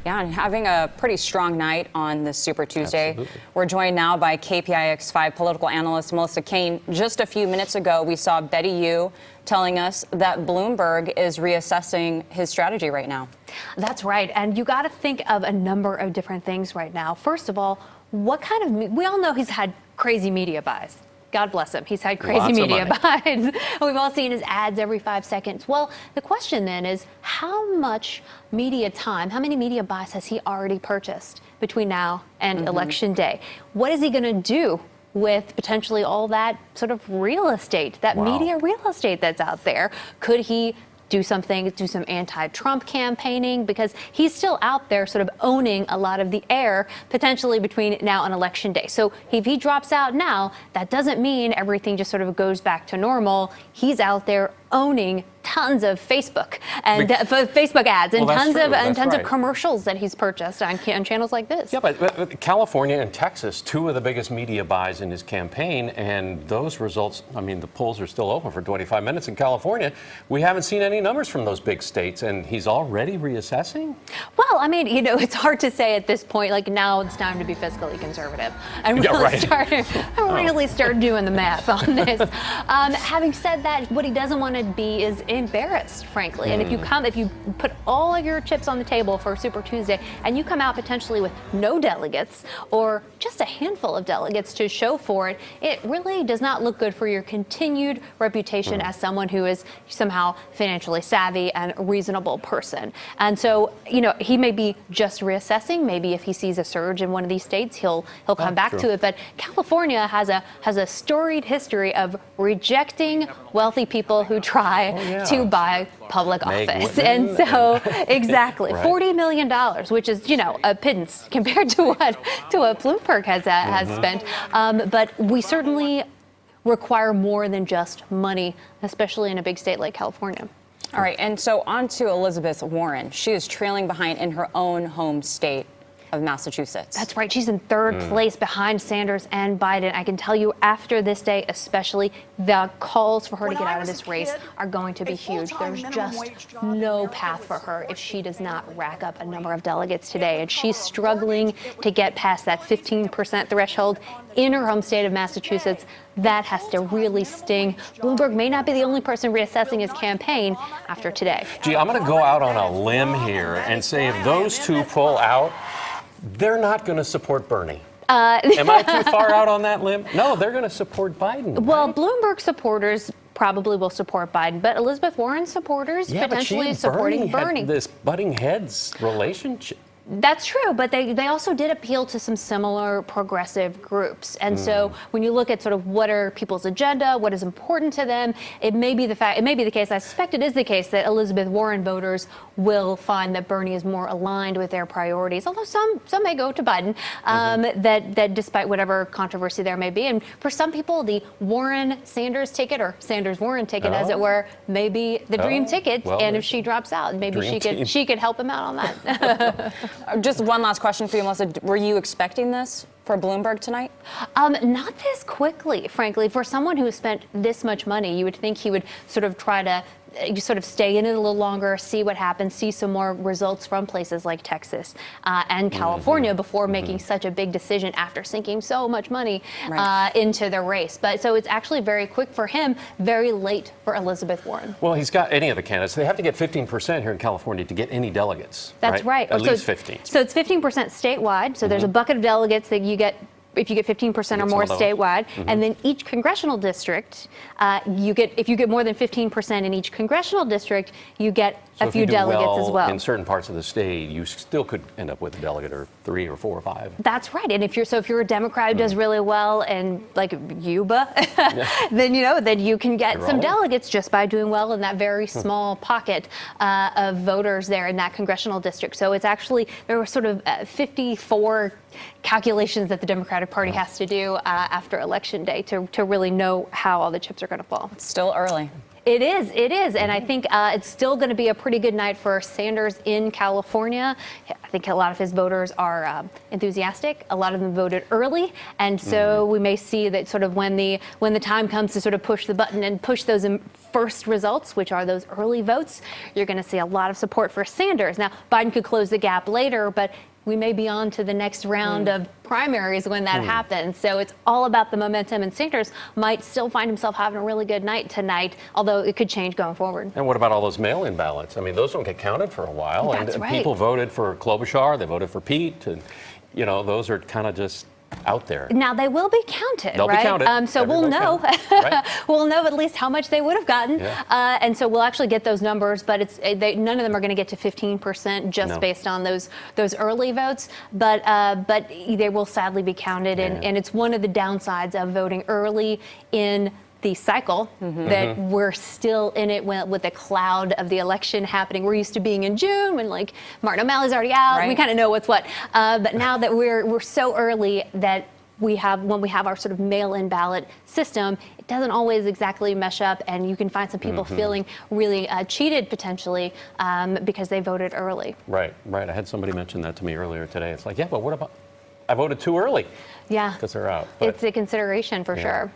Yeah, and having a pretty strong night on this Super Tuesday. Absolutely. We're joined now by KPIX 5 political analyst Melissa Caen. Just a few minutes ago, we saw Betty Yu telling us that Bloomberg is reassessing his strategy right now. That's right. And you got to think of a number of different things right now. First of all, we all know he's had crazy media buys. God bless him. He's had crazy media buys. We've all seen his ads every 5 seconds. Well, the question then is how much media time, how many media buys has he already purchased between now and Election Day? What is he going to do with potentially all that sort of real estate, that media real estate that's out there? Could he do some anti-Trump campaigning, because he's still out there sort of owning a lot of the air potentially between now and Election Day. So if he drops out now, that doesn't mean everything just sort of goes back to normal. He's out there owning tons of Facebook and Facebook ads and tons of commercials that he's purchased on channels like this. Yeah, but California and Texas, two of the biggest media buys in his campaign, and those results, I mean, the polls are still open for 25 minutes in California. We haven't seen any numbers from those big states, and he's already reassessing? Well, I mean, it's hard to say at this point, like now it's time to be fiscally conservative and really start doing the math on this. Having said that, what he doesn't want to be is embarrassed, frankly. And if you put all of your chips on the table for Super Tuesday and you come out potentially with no delegates or just a handful of delegates to show for it, it really does not look good for your continued reputation as someone who is somehow financially savvy and a reasonable person. And so, he may be just reassessing. Maybe if he sees a surge in one of these states, he'll come back to it. But California has a storied history of rejecting wealthy people who try to buy public office. And so, exactly, $40 million, which is, a pittance compared to what Bloomberg has spent. But we certainly require more than just money, especially in a big state like California. All right, and so on to Elizabeth Warren. She is trailing behind in her own home state of Massachusetts. That's right. She's in third place behind Sanders and Biden. I can tell you after this day, especially, the calls for her to get out of this race are going to be huge. There's just no path for her if she does not rack up a number of delegates today. And she's struggling to get past that 15% threshold in her home state of Massachusetts. That has to really sting. Bloomberg may not be the only person reassessing his campaign after today. Gee, I'm going to go out on a limb here and say if those two pull out, they're not going to support Bernie. Am I too far out on that limb? No, they're going to support Biden. Well, Bloomberg supporters probably will support Biden, but Elizabeth Warren supporters potentially supporting Bernie. Had this butting heads relationship. That's true, but they also did appeal to some similar progressive groups. And so when you look at sort of what are people's agenda, what is important to them, it may be the case, I suspect it is the case, that Elizabeth Warren voters will find that Bernie is more aligned with their priorities, although some may go to Biden, that despite whatever controversy there may be. And for some people, the Warren-Sanders ticket, or Sanders-Warren ticket, as it were, may be the dream ticket. Well, and if she drops out, maybe she could help him out on that. Just one last question for you, Melissa. Were you expecting this for Bloomberg tonight? Not this quickly, frankly. For someone who has spent this much money, you would think he would sort of try to stay in it a little longer, see what happens, see some more results from places like Texas and California before making such a big decision after sinking so much money into the race. But so it's actually very quick for him, very late for Elizabeth Warren. Well, he's got any of the candidates. They have to get 15% here in California to get any delegates. That's right. At least 15. So it's 15% statewide. So there's a bucket of delegates that you get if you get 15% or more statewide, and then each congressional district, if you get more than 15% in each congressional district, you get a few delegates as well. In certain parts of the state, you still could end up with a delegate or 3 or 4 or 5. That's right. And if you're a Democrat who does really well in like Yuba, then you can get some delegates just by doing well in that very small pocket of voters there in that congressional district. So it's actually, there were sort of 54 calculations that the Democratic Party has to do after Election Day to really know how all the chips are going to fall. It's still early. It is. And I think it's still going to be a pretty good night for Sanders in California. I think a lot of his voters are enthusiastic. A lot of them voted early. And so we may see that sort of when the time comes to sort of push the button and push those first results, which are those early votes, you're going to see a lot of support for Sanders. Now, Biden could close the gap later, but we may be on to the next round of primaries when that happens. So it's all about the momentum, and Sanders might still find himself having a really good night tonight, although it could change going forward. And what about all those mail-in ballots? I mean, those don't get counted for a while. That's right. People voted for Klobuchar, they voted for Pete, and, those are kind of just out there. Now they will be counted, They'll right? be counted. So we'll know. Right. We'll know at least how much they would have gotten, Yeah. and so we'll actually get those numbers. But none of them are going to get to 15% just based on those early votes. But they will sadly be counted, and it's one of the downsides of voting early in the cycle that we're still in it with a cloud of the election happening. We're used to being in June when like Martin O'Malley's already out. Right. We kind of know what's what. But now that we're so early that when we have our sort of mail-in ballot system, it doesn't always exactly mesh up, and you can find some people feeling really cheated potentially because they voted early. Right. I had somebody mention that to me earlier today. It's like, yeah, but what about, I voted too early. Yeah. Because they're out. But It's a consideration for sure.